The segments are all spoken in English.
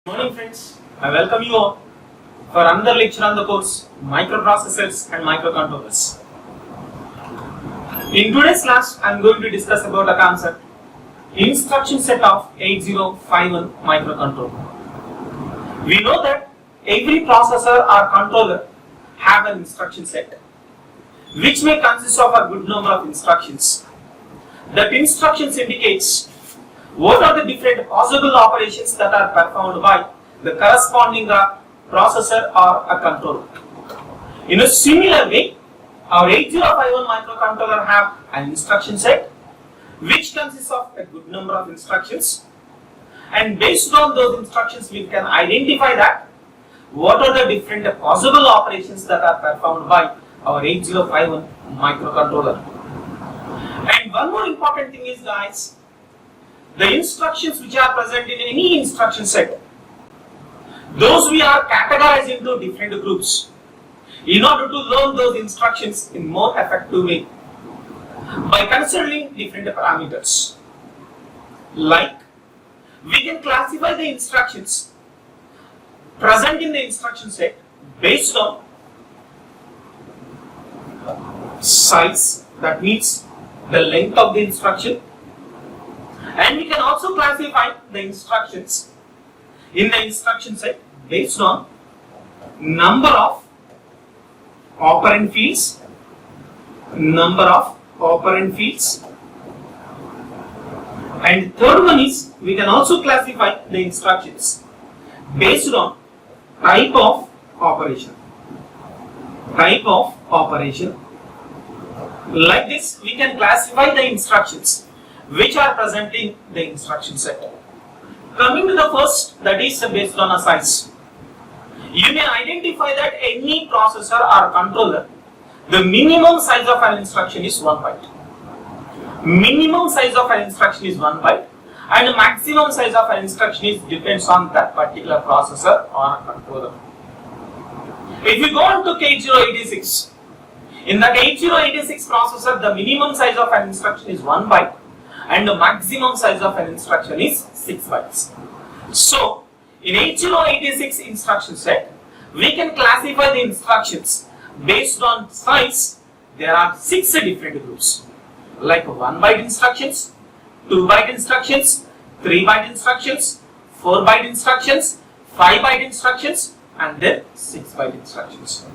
Good morning friends, I welcome you all for another lecture on the course Microprocessors and Microcontrollers. In today's class, I am going to discuss about a concept, instruction set of 8051 microcontroller. We know that every processor or controller have an instruction set which may consist of a good number of instructions. That instructions indicates what are the different possible operations that are performed by the corresponding processor or a controller. In a similar way, our 8051 microcontroller have an instruction set which consists of a good number of instructions, and based on those instructions we can identify that what are the different possible operations that are performed by our 8051 microcontroller. And one more important thing is, guys, the instructions which are present in any instruction set, those we are categorized into different groups in order to learn those instructions in more effective way by considering different parameters. Like, we can classify the instructions present in the instruction set based on size, that means the length of the instruction. And we can also classify the instructions in the instruction set based on number of operand fields, and third one is we can also classify the instructions based on type of operation. Like this, we can classify the instructions which are present in the instruction set. Coming to the first, that is based on a size. You may identify that any processor or controller, the minimum size of an instruction is 1 byte. Minimum size of an instruction is 1 byte, and the maximum size of an instruction is depends on that particular processor or a controller. If you go on to 8086, in that 8086 processor, the minimum size of an instruction is 1 byte, and the maximum size of an instruction is 6 bytes. So, in 8086 instruction set, we can classify the instructions based on size. There are 6 different groups, like 1 byte instructions, 2 byte instructions, 3 byte instructions, 4 byte instructions, 5 byte instructions, and then 6 byte instructions.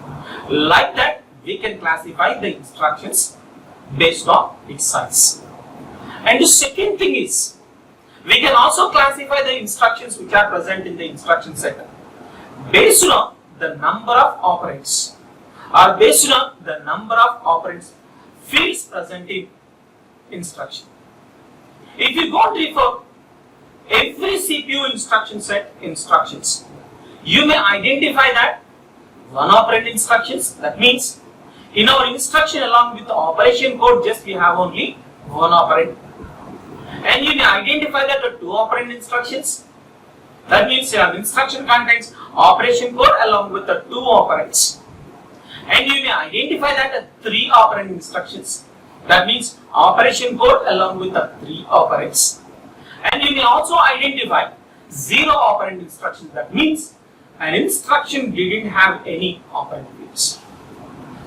Like that, we can classify the instructions based on its size. And the second thing is, we can also classify the instructions which are present in the instruction set based on the number of operands, or based on the number of operands fields present in instruction. If you go and refer every CPU instruction set instructions, you may identify that one operand instructions, that means in our instruction along with the operation code, just we have only one operand. And you may identify that the 2 operand instructions, that means your instruction contains operation code along with the 2 operands. And you may identify that the 3 operand instructions, that means operation code along with the 3 operands. And you may also identify 0 operand instructions, that means an instruction didn't have any operand fields.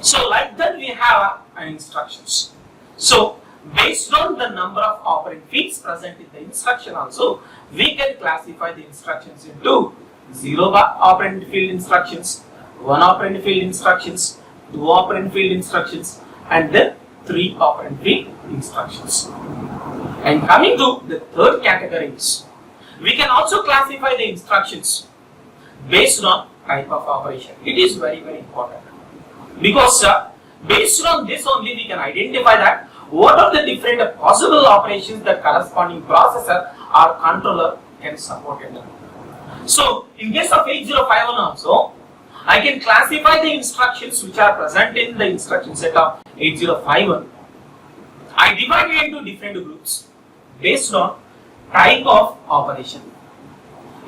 So like that we have an instructions. So based on the number of operand fields present in the instruction also, we can classify the instructions into 0 operand field instructions, 1 operand field instructions, 2 operand field instructions, and then 3 operand field instructions. And coming to the third categories, we can also classify the instructions based on type of operation. It is very, very important, because based on this only we can identify that what are the different possible operations that corresponding processor or controller can support it. So, in case of 8051 also, I can classify the instructions which are present in the instruction set of 8051. I divide it into different groups based on type of operation.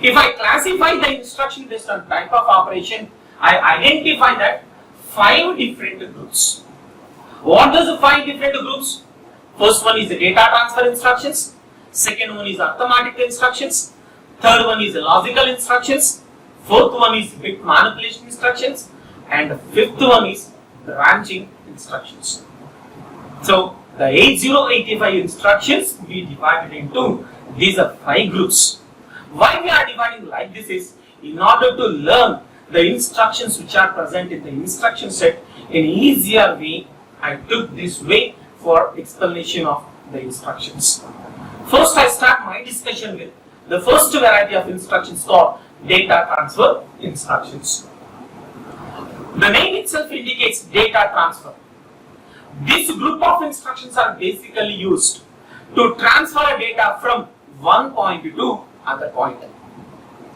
If I classify the instruction based on type of operation, I identify that 5 different groups. What does the 5 different groups? First one is the data transfer instructions, second one is arithmetic instructions, third one is logical instructions, fourth one is bit manipulation instructions, and the fifth one is branching instructions. So the 8085 instructions we divided into these are 5 groups. Why we are dividing like this is in order to learn the instructions which are present in the instruction set in easier way. I took this way for explanation of the instructions. First I start my discussion with the first variety of instructions called data transfer instructions. The name itself indicates data transfer. This group of instructions are basically used to transfer data from one point to other point.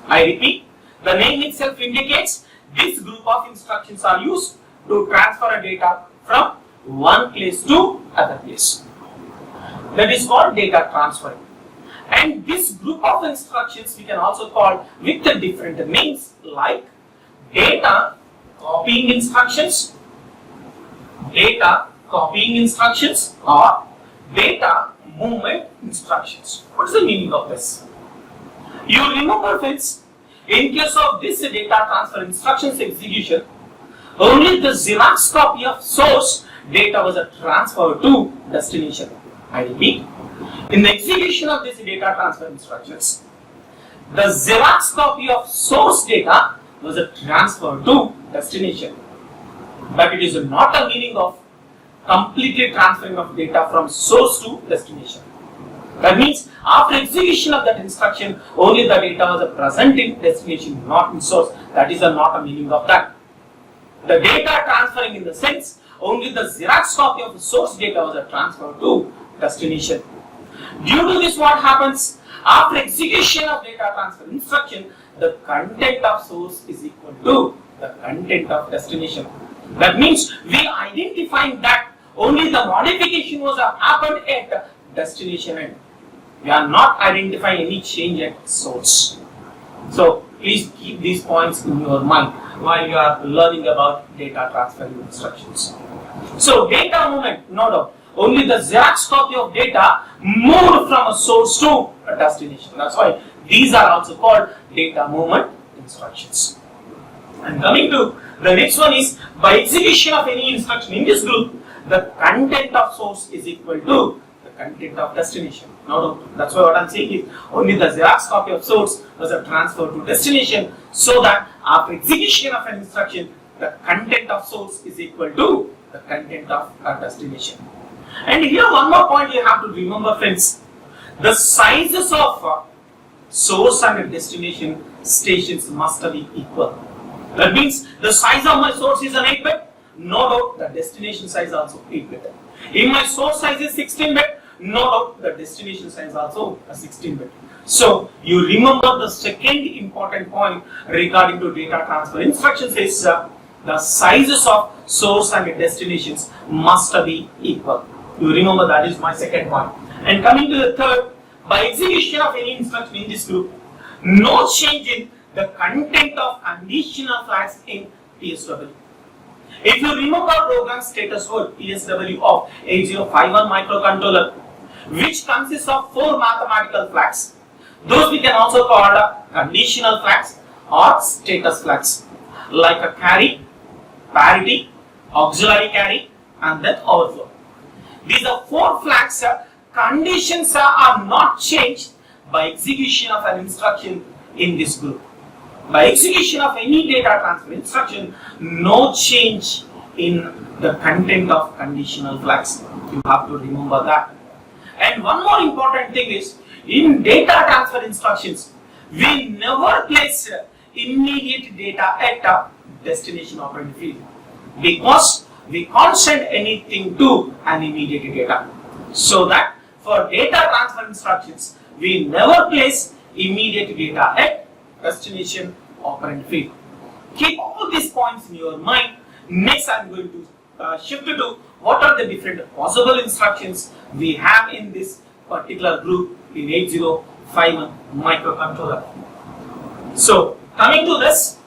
I repeat, the name itself indicates this group of instructions are used to transfer data from one place to other place. That is called data transferring. And this group of instructions we can also call with the different names like data copying instructions, data copying instructions, or data movement instructions. What is the meaning of this? You remember friends, in case of this data transfer instructions execution, only the Xerox copy of source data was transferred to destination. I repeat, in the execution of this data transfer instructions, the Xerox copy of source data was transferred to destination. But it is not a meaning of completely transferring of data from source to destination. That means after execution of that instruction, only the data was present in destination, not in source. That is not a meaning of that. The data transferring in the sense, only the Xerox copy of the source data was transferred to destination. Due to this, what happens? After execution of data transfer instruction, the content of source is equal to the content of destination. That means we identifying that only the modification was happened at destination end. We are not identifying any change at source. So please keep these points in your mind while you are learning about data transfer instructions. So data movement, no doubt, only the Xerox copy of data moved from a source to a destination. That's why these are also called data movement instructions. And coming to the next one is, by execution of any instruction in this group, the content of source is equal to the content of destination. No, that's why what I'm saying is only the Xerox copy of source was transferred to destination, so that after execution of an instruction, the content of source is equal to the content of a destination. And here one more point you have to remember, friends. The sizes of source and destination stations must be equal. That means the size of my source is an 8-bit, no doubt the destination size also 8-bit. If my source size is 16-bit, no doubt the destination size also a 16-bit. So you remember the second important point regarding to data transfer instructions is the sizes of source and destinations must be equal. You remember that is my second point. And coming to the third, by execution of any instruction in this group, no change in the content of conditional flags in PSW. If you remember program status word PSW of 8051 microcontroller, which consists of 4 mathematical flags, those we can also call conditional flags or status flags, like a carry, parity, auxiliary carry, and then overflow. These are 4 flags. Conditions are not changed by execution of an instruction in this group. By execution of any data transfer instruction, no change in the content of conditional flags. You have to remember that. And one more important thing is, in data transfer instructions, we never place immediate data at a destination operand field, because we can't send anything to an immediate data. So that for data transfer instructions, we never place immediate data at destination operand field. Keep all these points in your mind. Next, I am going to shift to what are the different possible instructions we have in this particular group in 8051 microcontroller. So, coming to this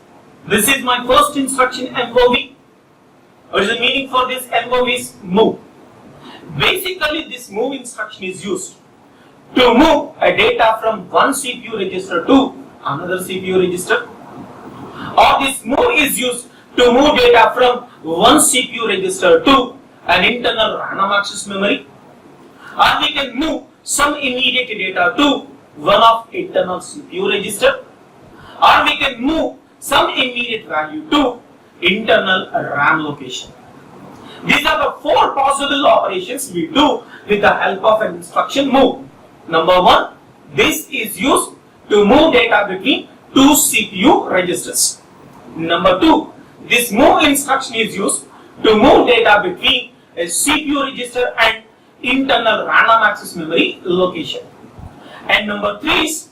is my first instruction, MOV. What is the meaning for this? MOV is move. Basically, this move instruction is used to move a data from one CPU register to another CPU register, or this move is used to move data from one CPU register to an internal random access memory, or we can move some immediate data to one of internal CPU register, or we can move some immediate value to internal RAM location. These are the four possible operations we do with the help of an instruction move. Number one, this is used to move data between two CPU registers. Number two, this move instruction is used to move data between a CPU register and internal random access memory location. And number three is,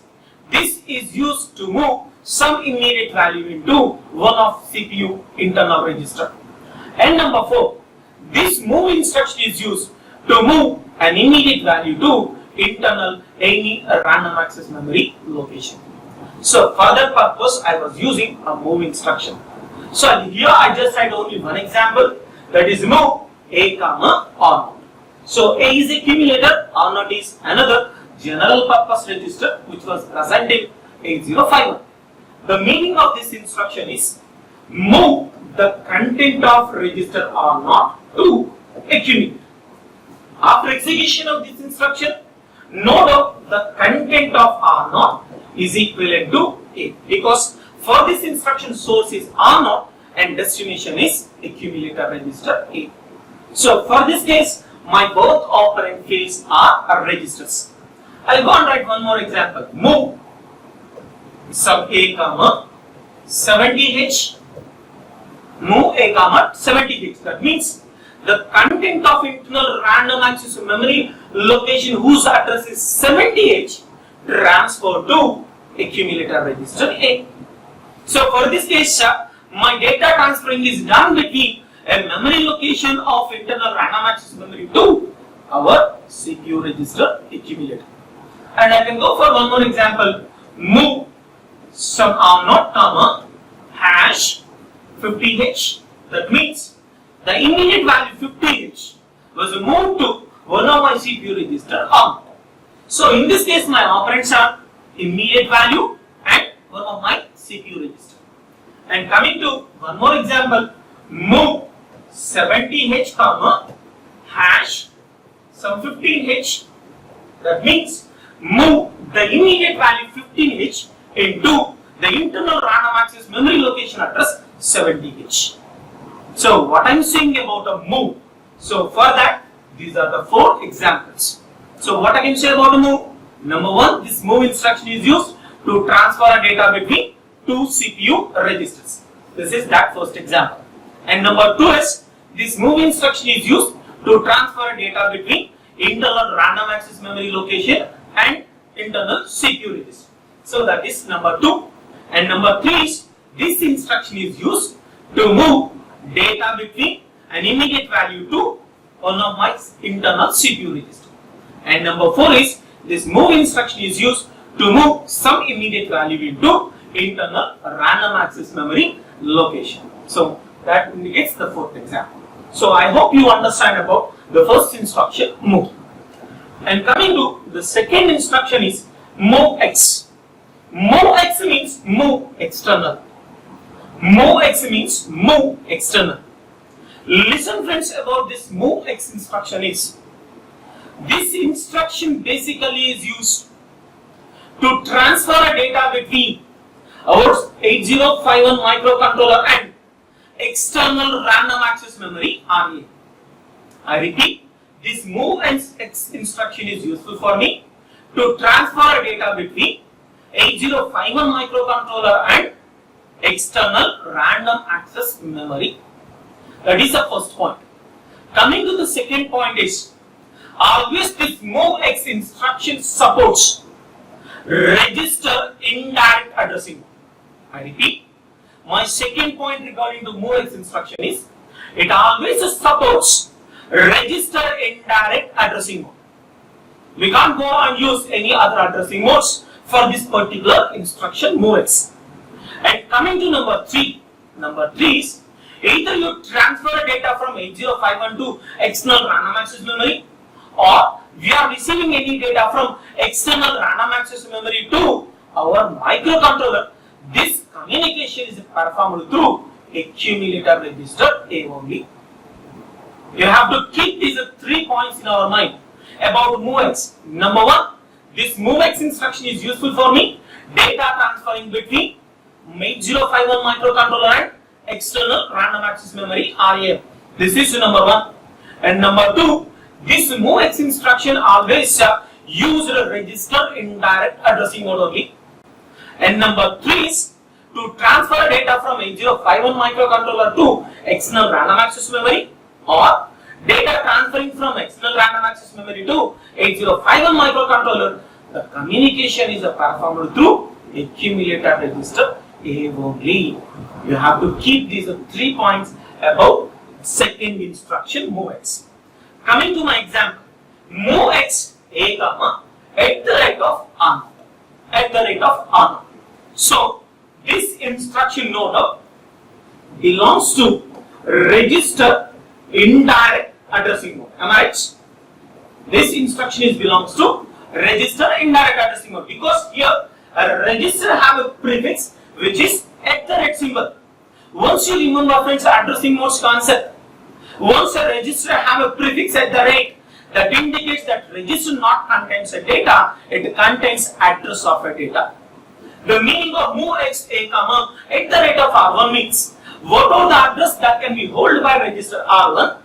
this is used to move some immediate value into one of CPU internal register. And number four, this move instruction is used to move an immediate value to internal any random access memory location. So for that purpose, I was using a move instruction. So here I just had only one example, that is move A comma R0. So A is accumulator, R0 is another general purpose register which was present in 8051. The meaning of this instruction is move the content of register R0 to accumulator. After execution of this instruction, no doubt the content of R0 is equivalent to A, because for this instruction source is R0 and destination is accumulator register A. So for this case, my both operand fields are registers. I'll go and write one more example. Move sub A comma 70H. Move A comma 70H. That means the content of internal random access memory location whose address is 70H transfer to accumulator register A. So for this case, my data transferring is done between a memory location of internal random access memory to our CPU register accumulator. And I can go for one more example. Move some R0 comma hash 50H. That means the immediate value 50H was moved to one of my CPU register R0. So in this case, my operands are immediate value and one of my CPU register. And coming to one more example, move 70H comma hash some 15H. That means move the immediate value 15H into the internal random access memory location address 70H. So what I am saying about a move? So for that, these are the four examples. So what I can say about a move? Number one, this move instruction is used to transfer a data between two CPU registers. This is that first example. And number two is, this move instruction is used to transfer data between internal random access memory location and internal CPU register. So that is number two. And number three is, this instruction is used to move data between an immediate value to one of my internal CPU register. And number four is, this move instruction is used to move some immediate value into internal random access memory location. So that indicates the fourth example. So I hope you understand about the first instruction, move. And coming to the second instruction is MoveX. MoveX means move external. MoveX means move external. Listen friends, about this MoveX instruction is, this instruction basically is used to transfer a data between our 8051 microcontroller and external random access memory RA. I repeat, this MoveX instruction is useful for me to transfer data between 8051 microcontroller and external random access memory. That is the first point. Coming to the second point is, always this MoveX instruction supports register indirect addressing. I repeat, my second point regarding the MoveX instruction is, it always supports register indirect addressing mode. We can't go and use any other addressing modes for this particular instruction MoveX. And coming to number three is, either you transfer data from 8051 to external random access memory, or we are receiving any data from external random access memory to our microcontroller, this communication is performed through accumulator register A only. You have to keep these 3 points in our mind about MoveX. Number 1, this MoveX instruction is useful for me, data transferring between 8051 microcontroller and external random access memory RAM. This is number 1. And number 2, this MoveX instruction always use register indirect addressing mode only. And number 3 is to transfer data from 8051 microcontroller to external random access memory, or data transferring from external random access memory to 8051 microcontroller, the communication is performed through accumulator register A only. You have to keep these 3 points about second instruction MoveX. Coming to my example, MoveX A comma at the rate of R0, at the rate of R0. So this instruction node belongs to register indirect addressing mode. Am I right? This instruction belongs to register indirect addressing mode, because here a register have a prefix which is at the rate symbol. Once you remember, friends, addressing modes concept, once a register have a prefix at the rate, that indicates that register not contains a data, it contains address of a data. The meaning of MoveX A comma at the rate of R1 means whatever the address that can be held by register R1,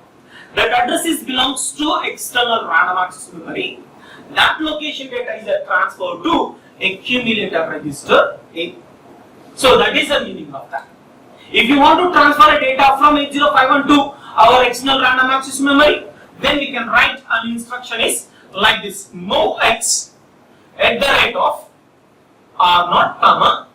that address belongs to external random access memory. That location data is transferred to accumulator register A. So that is the meaning of that. If you want to transfer a data from 8051 to our external random access memory, then we can write an instruction is like this: MoveX at the rate of R0 comma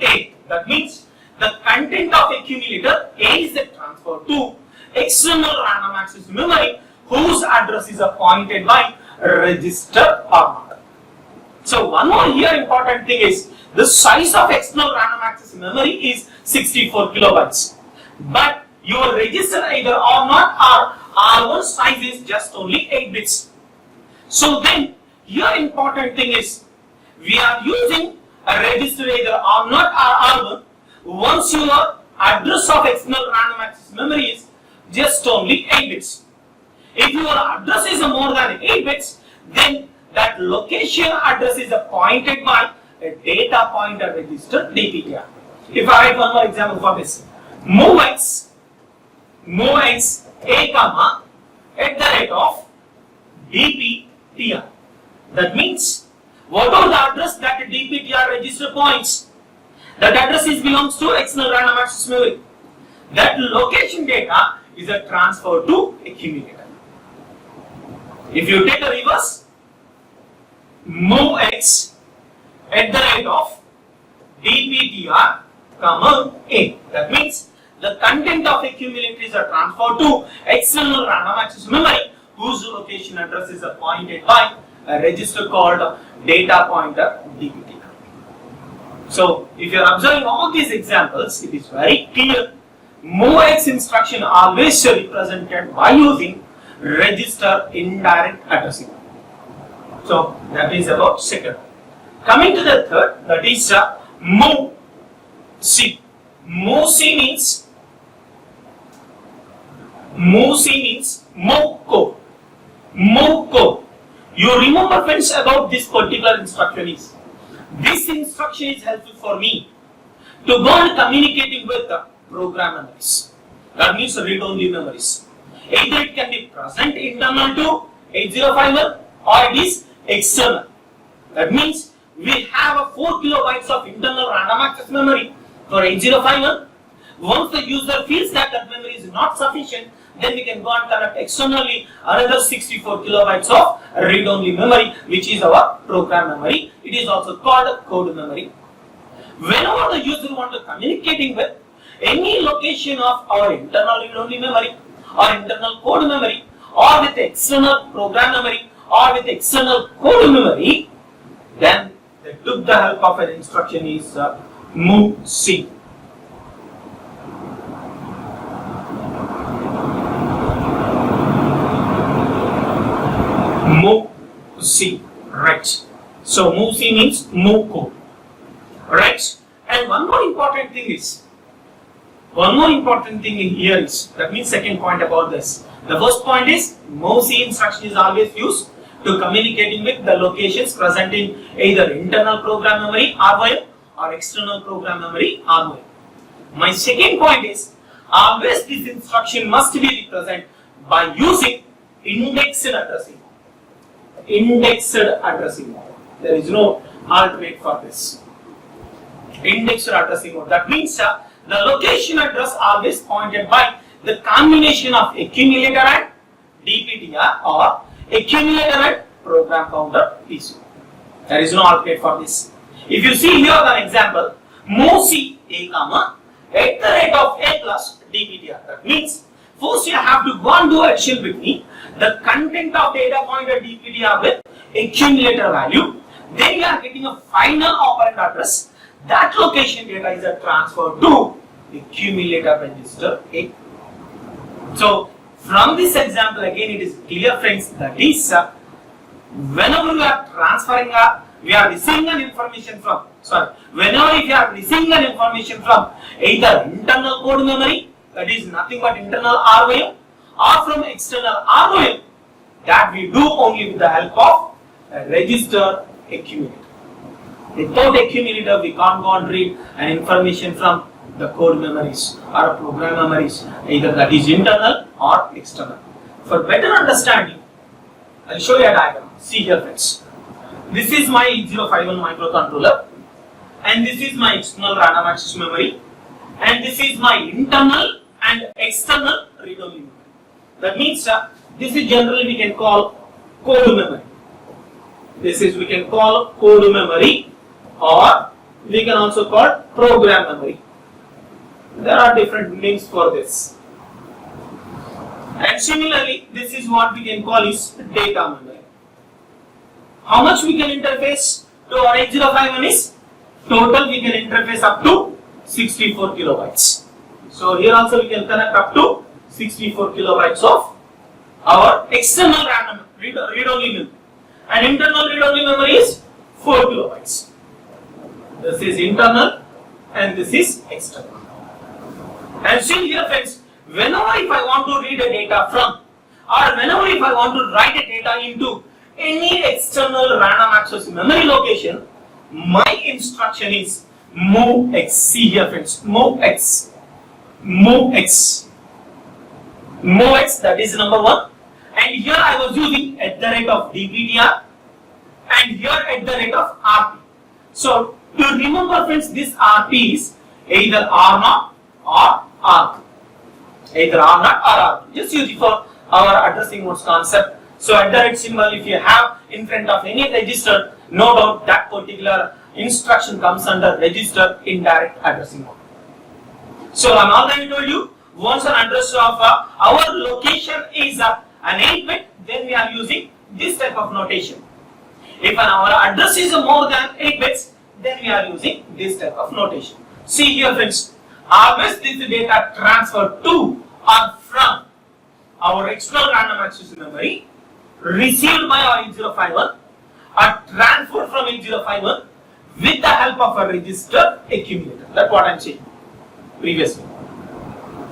A. That means the content of accumulator A is transferred to external random access memory whose address is appointed by register R0. So one more here important thing is the size of external random access memory is 64 kilobytes. But your register either R0 or R1 size is just only 8 bits. So then here important thing is we are using a register either R0 or R1 once your address of external random access memory is just only 8 bits. If your address is more than 8 bits, then that location address is appointed by a data pointer register DPTR. If I write one more example for this, MoveX A comma at the rate of DPTR. That means whatever the address that DPTR register points, that address belongs to external random access memory. That location data is transferred to accumulator. If you take a reverse, MoveX at the rate of DPTR comma A. That means the content of accumulator is transferred to external random access memory whose location address is appointed by a register called data pointer DPTR. So if you are observing all these examples, it is very clear MoveX instruction always represented by using register indirect addressing. So that is about second. Coming to the third, that is MoveC. MoveC means move code. Move code. You remember, friends, about this particular instruction is this instruction is helpful for me to go on communicating with the program memories. That means read-only memories. Either it can be present internal to 8051 or it is external. That means we have a 4 kilobytes of internal random access memory for 8051. Once the user feels that that memory is not sufficient, then we can go and connect externally another 64 kilobytes of read-only memory, which is our program memory. It is also called code memory. Whenever the user wants to communicating with any location of our internal read-only memory or internal code memory or with external program memory or with external code memory, then they took the help of an instruction is MoveC. C. Right. So move C means move code. Right. And one more important thing here is, that means second point about this. The first point is move C instruction is always used to communicating with the locations present in either internal program memory ROM or external program memory ROM. My second point is always this instruction must be represented by using indexed addressing. Indexed addressing mode. There is no alternate for this. Indexed addressing mode. That means the location address always pointed by the combination of accumulator and DPTR or accumulator and program counter PC. There is no alternate for this. If you see here an example, move C A comma at the rate of A plus DPTR. That means first you have to go and do addition between the content of data pointer DPTR with accumulator value. Then you are getting a final operand address. That location data is transferred to accumulator register A. So from this example again it is clear, friends, that is whenever we are transferring we are receiving an information from whenever if you are receiving an information from either internal code memory, that is nothing but internal ROM, or from external ROM, that we do only with the help of a register accumulator. Without accumulator, we can't go and read an information from the code memories or program memories, either that is internal or external. For better understanding, I'll show you a diagram. See here, friends. This is my 8051 microcontroller, and this is my external random access memory, and this is my internal and external read-only memory. That means this is generally we can call code memory. This is we can call code memory, or we can also call program memory. There are different names for this. And similarly, this is what we can call is data memory. How much we can interface to our 8051 is total we can interface up to 64 kilobytes. So here also we can connect up to 64 kilobytes of our external random read-only memory, and internal read-only memory is 4 kilobytes. This is internal and this is external. And see here, friends, whenever if I want to read a data from, or whenever if I want to write a data into any external random access memory location, my instruction is MoveX. See here, friends, MoveX. MoveX, that is number 1. And here I was using at the rate of DPTR, and here at the rate of RP. So to remember, friends, this RP is either R0 or R2. Either R0 or R2. Just use it for our addressing modes concept. So at the rate symbol, if you have in front of any register, no doubt that particular instruction comes under register indirect addressing mode. So I already told you, once an address of our location is an 8-bit, then we are using this type of notation. If our address is more than 8 bits, then we are using this type of notation. See here, friends, always this data transferred to or from our external random access memory, received by our 8051, or transferred from 8051 with the help of a register accumulator. That's what I am saying previously.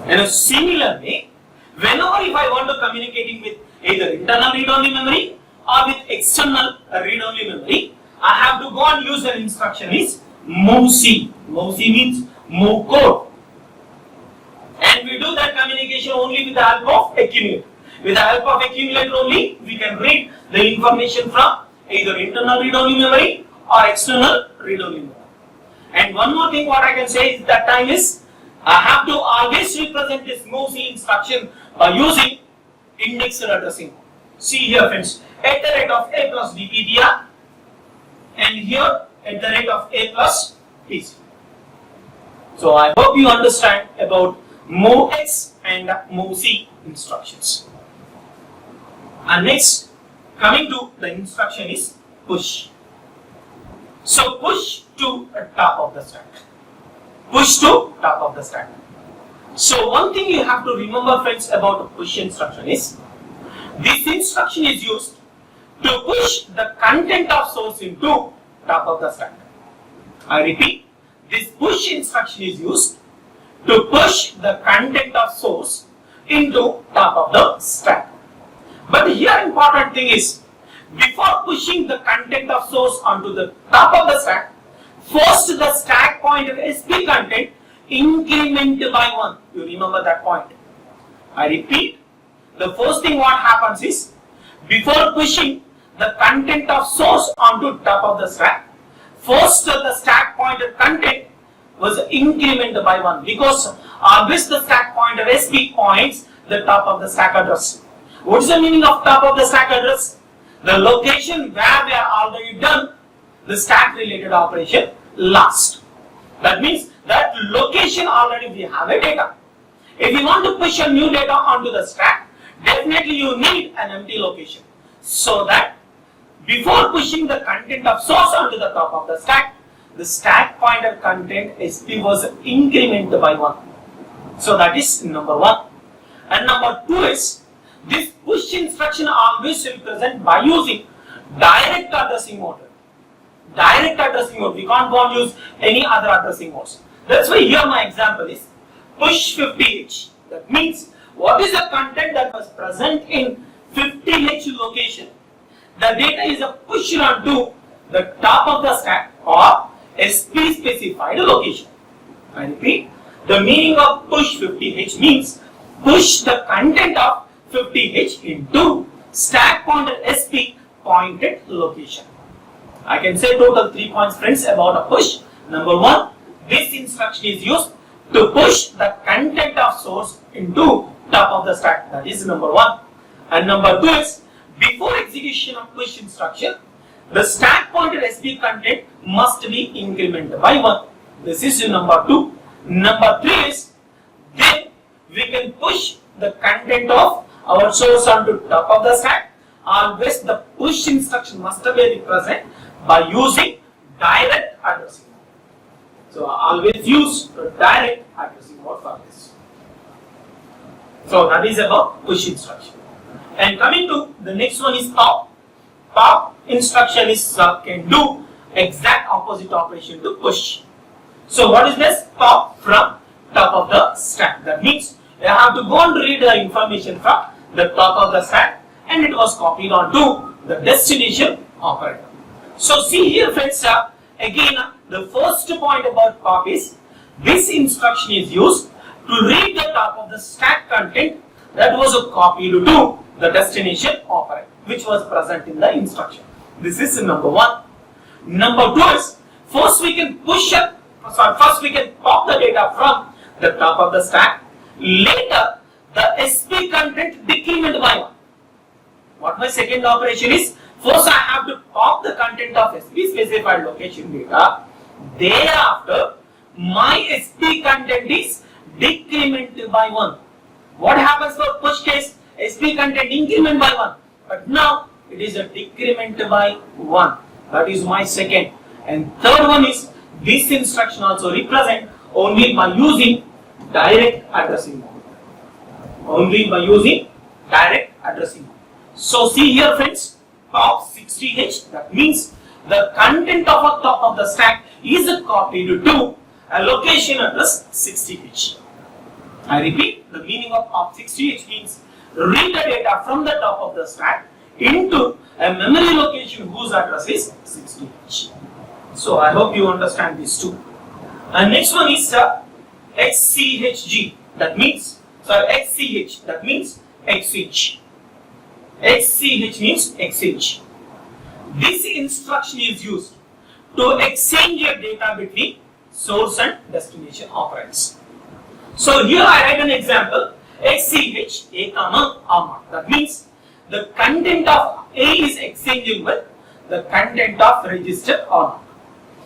In a similar way, whenever if I want to communicating with either internal read-only memory or with external read-only memory, I have to go and use an instruction is move C. Move C means move code. And we do that communication only with the help of accumulator. With the help of accumulator only, we can read the information from either internal read-only memory or external read-only memory. And one more thing what I can say is that time is, I have to always represent this move C instruction by using indexed addressing. See here, friends, at the rate of A plus DPTR, and here at the rate of A plus PC. So I hope you understand about MoveX and MoveC instructions. And next, coming to the instruction is push. So push to top of the stack. Push to top of the stack. So one thing you have to remember, friends, about the push instruction is, this instruction is used to push the content of source into top of the stack. I repeat, this push instruction is used to push the content of source into top of the stack. But here important thing is, before pushing the content of source onto the top of the stack, first the stack pointer SP content increment by 1. You remember that point. I repeat, the first thing what happens is, before pushing the content of source onto top of the stack, first the stack pointer content was incremented by 1, because always the stack pointer SP points the top of the stack address. What is the meaning of top of the stack address? The location where we are already done the stack related operation last. That means that location already we have a data. If you want to push a new data onto the stack, definitely you need an empty location. So that before pushing the content of source onto the top of the stack pointer content SP was incremented by 1. So that is number 1. And number 2 is, this push instruction always will present by using direct addressing mode. Direct addressing mode. We can't go and use any other addressing modes. That's why here my example is push 50H. That means what is the content that was present in 50H location? The data is pushed onto the top of the stack or SP specified location. I repeat, the meaning of push 50H means push the content of 50H into stack pointer SP pointed location. I can say total 3 points, friends, about a push. Number 1, this instruction is used to push the content of source into top of the stack. That is number 1. And number 2 is, before execution of push instruction, the stack pointer SP content must be incremented by 1. This is number 2. Number 3 is, then we can push the content of our source onto top of the stack. Always the push instruction must be represented by using direct addressing mode. So always use the direct addressing mode for this. So that is about push instruction. And coming to the next one is pop. Pop instruction is can do exact opposite operation to push. So what is this? Pop from top of the stack. That means you have to go and read the information from the top of the stack, and it was copied onto the destination operator. So see here, friends, again the first point about pop is, this instruction is used to read the top of the stack content that was copied to the destination operator, which was present in the instruction. This is number 1. Number 2 is, first we can pop the data from the top of the stack. Later, the SP content decrement by 1. What my second operation is, first I have to pop the content of SP specified location data. Thereafter, my SP content is decremented by 1. What happens for push case? SP content increment by 1. But now it is a decrement by 1. That is my second. And third one is, this instruction also represent only by using direct addressing mode. Only by using direct addressing mode. So see here, friends, pop 60H, that means the content of a top of the stack is copied to a location address 60H. I repeat, the meaning of pop 60H means read the data from the top of the stack into a memory location whose address is 60H. So I hope you understand these two. And next one is XCHG, that means, XCH, that means XH. XCH means XH. This instruction is used to exchange your data between source and destination operands. So here I write an example, XCH A comma R0. That means the content of A is exchanging with the content of register R0.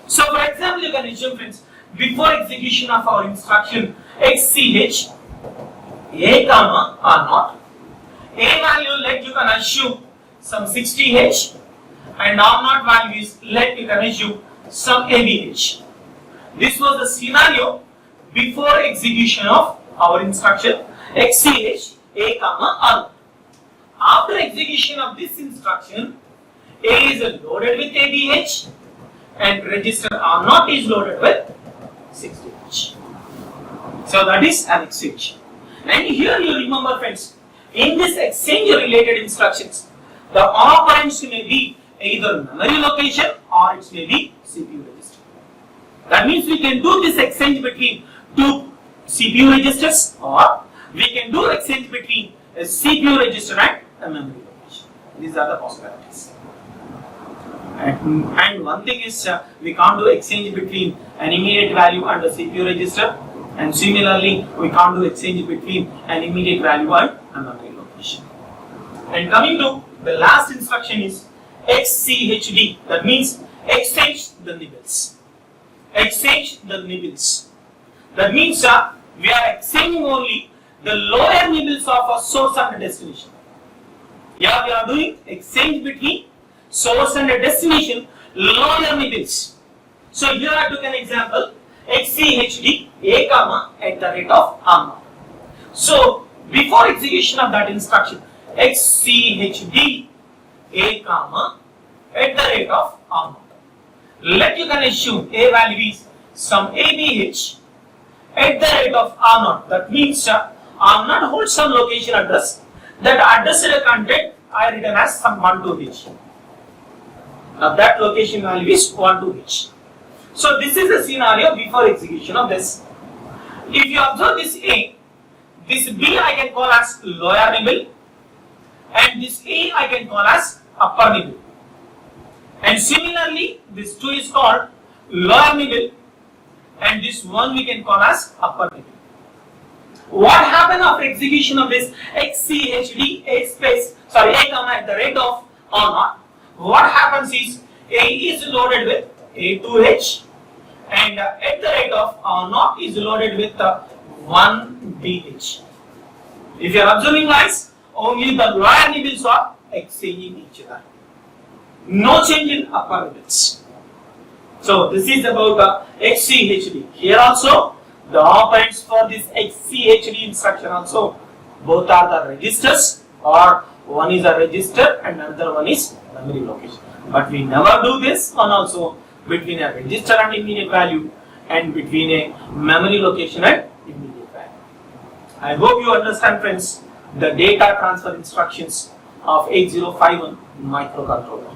So for example, you can assume, friends, before execution of our instruction XCH A comma R0, A value let you can assume some 60H and R0 value is let you can assume some ABH. This was the scenario before execution of our instruction XCH A comma R0. After execution of this instruction, A is loaded with ABH and register R0 is loaded with 60H. So that is an exchange. And here you remember friends, in this exchange related instructions, the operands may be either memory location or it may be CPU register. That means we can do this exchange between two CPU registers or we can do exchange between a CPU register and a memory location. These are the possibilities. And one thing is we can't do exchange between an immediate value and a CPU register, and similarly we can't do exchange between an immediate value and a memory location. And coming to the last instruction is XCHD, that means exchange the nibbles. Exchange the nibbles. That means we are exchanging only the lower nibbles of a source and a destination. Here we are doing exchange between source and a destination, lower nibbles. So here I took an example, XCHD A comma at the rate of R0. So before execution of that instruction, XCHD A comma at the rate of R0. Let you can assume A value is some ABH at the rate of R0. That means R0 holds some location address. That address content I written as some 12H. Now that location value is 12H. So this is the scenario before execution of this. If you observe this A, this B I can call as lower nibble and this A I can call as upper nibble. And similarly, this 2 is called lower nibble and this 1 we can call as upper nibble. What happened after execution of this XCHD A comma at the rate of R0? What happens is A is loaded with A2H and at the rate of R0 is loaded with 1BH. If you are observing guys, only the lower nibbles are exchanging each other. No change in upper nibbles. So this is about XCHD. Here also the operands for this XCHD instruction also both are the registers, or one is a register and another one is memory location. But we never do this one also between a register and immediate value and between a memory location and immediate value. I hope you understand friends the data transfer instructions of 8051 microcontroller.